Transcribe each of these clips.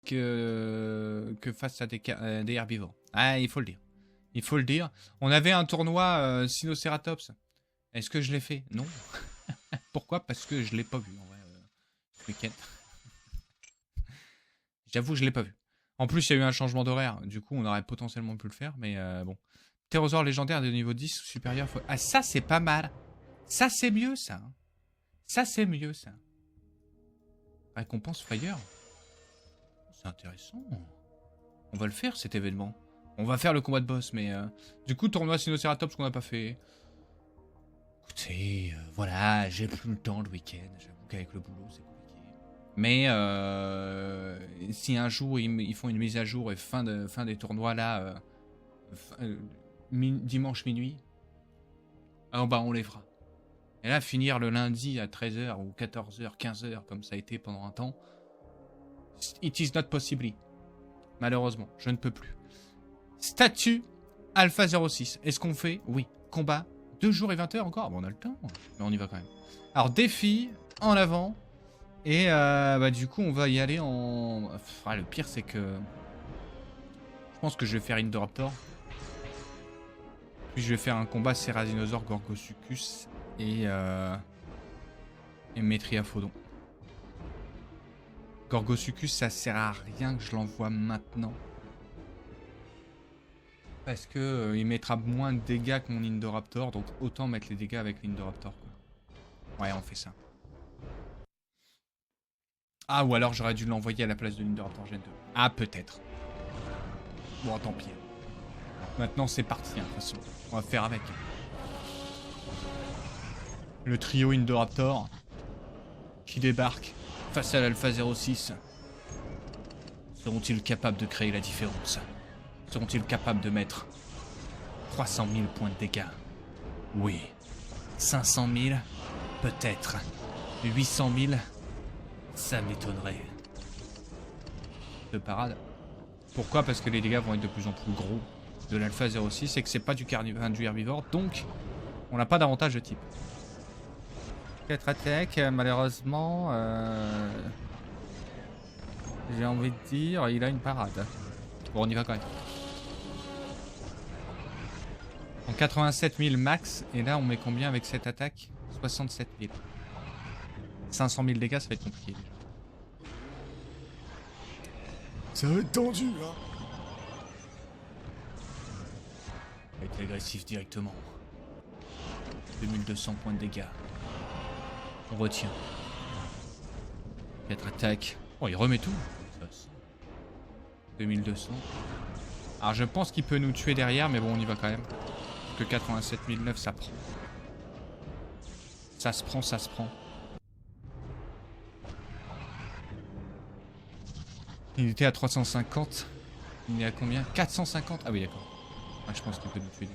que face à des herbivores. Ah, il faut le dire. Il faut le dire. On avait un tournoi Sinoceratops. Est-ce que je l'ai fait? Non. Pourquoi? Parce que je l'ai pas vu en vrai. Ce week-end. J'avoue, je l'ai pas vu. En plus, il y a eu un changement d'horaire. Du coup, on aurait potentiellement pu le faire, mais bon. Ptérosaure légendaire de niveau 10 ou supérieur. Ah, ça, c'est pas mal. Ça, c'est mieux, ça. Ça, c'est mieux, ça. Récompense frayeur. C'est intéressant. On va le faire, cet événement. On va faire le combat de boss, mais... Du coup, tournoi Sinoceratops qu'on n'a pas fait. Écoutez, voilà, j'ai plus le temps le week-end. J'avoue qu'avec le boulot, c'est compliqué. Mais si un jour, ils font une mise à jour et fin des tournois, là, dimanche minuit, alors bah, on les fera. Et là, finir le lundi à 13h ou 14h, 15h, comme ça a été pendant un temps, it is not possible. Malheureusement, je ne peux plus. Statut Alpha 06. Est-ce qu'on fait? Oui. Combat 2 jours et 20h encore? Bon, on a le temps, mais on y va quand même. Alors, défi, en avant. Et bah, du coup, on va y aller en... Ah, le pire, c'est que... Je pense que je vais faire Indoraptor. Puis je vais faire un combat Ceratinosaure, Gorgosuchus et Metriaphodon. Gorgosuchus, ça sert à rien que je l'envoie maintenant. Parce que il mettra moins de dégâts que mon Indoraptor, donc autant mettre les dégâts avec l'Indoraptor. Ouais, on fait ça. Ah, ou alors j'aurais dû l'envoyer à la place de l'Indoraptor Gen 2. Ah, peut-être. Bon, tant pis. Maintenant, c'est parti, hein, de toute façon. On va faire avec. Le trio Indoraptor qui débarque face à l'Alpha 06. Seront-ils capables de créer la différence? Seront-ils capables de mettre 300 000 points de dégâts? Oui. 500 000? Peut-être. 800 000? Ça m'étonnerait. De parade. Pourquoi? Parce que les dégâts vont être de plus en plus gros de l'Alpha 06 et que c'est pas du herbivore, donc on n'a pas d'avantage de type. 4 attaques, malheureusement, j'ai envie de dire, il a une parade. Bon, on y va quand même. En 87 000 max, et là on met combien avec cette attaque? 67 000. 500 000 dégâts, ça va être compliqué déjà. Ça va être tendu, hein. On va être agressif directement. 2200 points de dégâts. On retient. 4 attaques. Oh, il remet tout. 2200. Alors je pense qu'il peut nous tuer derrière, mais bon, on y va quand même. Parce que 87 009, ça prend. Ça se prend, ça se prend. Il était à 350. Il est à combien? 450. Ah oui, d'accord. Ah, je pense qu'il peut nous tuer.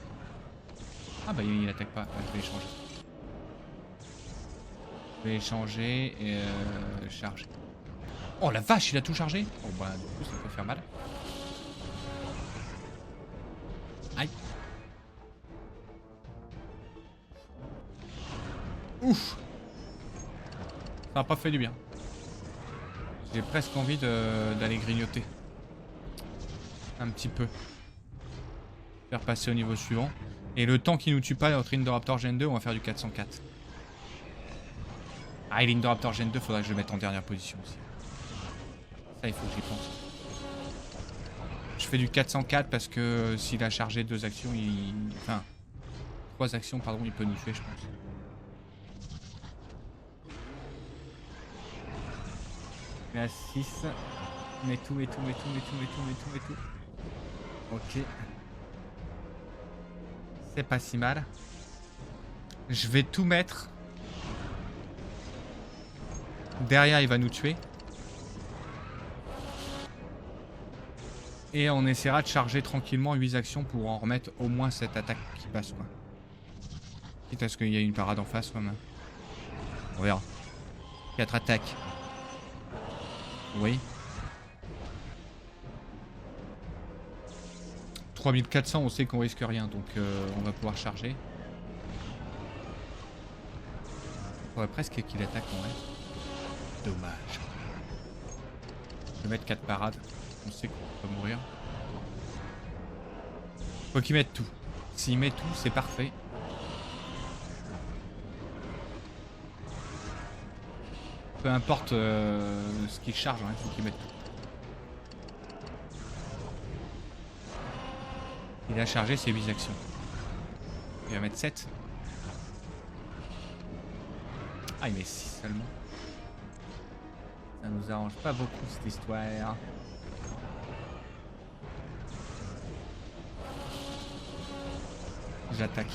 Ah bah il attaque pas. Ah, je vais échanger. Je vais échanger et charger. Oh la vache, il a tout chargé. Oh bah du coup ça peut faire mal. Aïe. Ouf. Ça n'a pas fait du bien. J'ai presque envie d'aller grignoter. Un petit peu. Faire passer au niveau suivant. Et le temps qui nous tue pas notre Indoraptor Gen 2, on va faire du 404. Ah, et l'Indoraptor Gen 2, faudrait que je le mette en dernière position aussi. Ça, il faut que j'y pense. Je fais du 404 parce que s'il a chargé 2 actions, enfin, 3 actions, pardon, il peut nous tuer, je pense. La 6. Mets tout. Ok. C'est pas si mal. Je vais tout mettre. Derrière, il va nous tuer. Et on essaiera de charger tranquillement 8 actions pour en remettre au moins cette attaque qui passe, quoi. Quitte à ce qu'il y ait une parade en face, quand même. On verra. 4 attaques. Oui. 3400, on sait qu'on risque rien, donc on va pouvoir charger. Il faudrait presque qu'il attaque en vrai. Dommage. Je vais mettre 4 parades. On sait qu'on peut mourir. Faut qu'il mette tout. S'il met tout, c'est parfait. Peu importe ce qu'il charge, il faut qu'il mette tout. Il a chargé ses 8 actions. Il va mettre 7. Ah, il met 6 seulement. Ça nous arrange pas beaucoup cette histoire. J'attaque.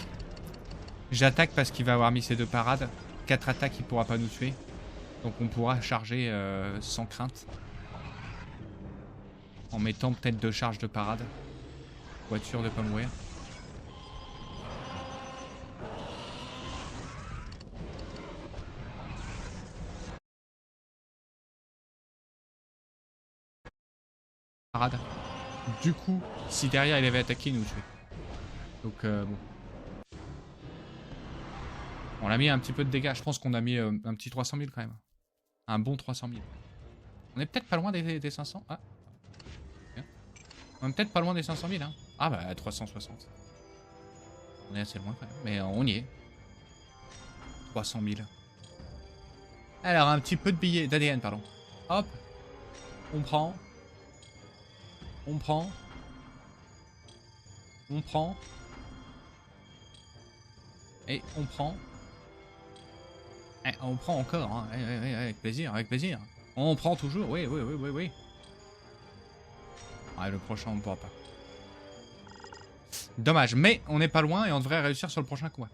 J'attaque parce qu'il va avoir mis ses 2 parades. 4 attaques, il pourra pas nous tuer. Donc on pourra charger sans crainte. En mettant peut-être 2 charges de parade. Pour être sûr de pas mourir. Parade. Du coup, si derrière il avait attaqué, il nous tuait. Donc bon. On a mis un petit peu de dégâts. Je pense qu'on a mis un petit 300 000 quand même. Un bon 300 000. On est peut-être pas loin des 500. Ah. On est peut-être pas loin des 500 000. Hein. Ah bah 360. On est assez loin quand même. Mais on y est. 300 000. Alors un petit peu de billets d'ADN, pardon. Hop. On prend. On prend. On prend. Et on prend. Et on prend encore, hein. Avec plaisir, avec plaisir. On prend toujours, oui. Ouais, le prochain on ne pourra pas. Dommage, mais on n'est pas loin et on devrait réussir sur le prochain combat.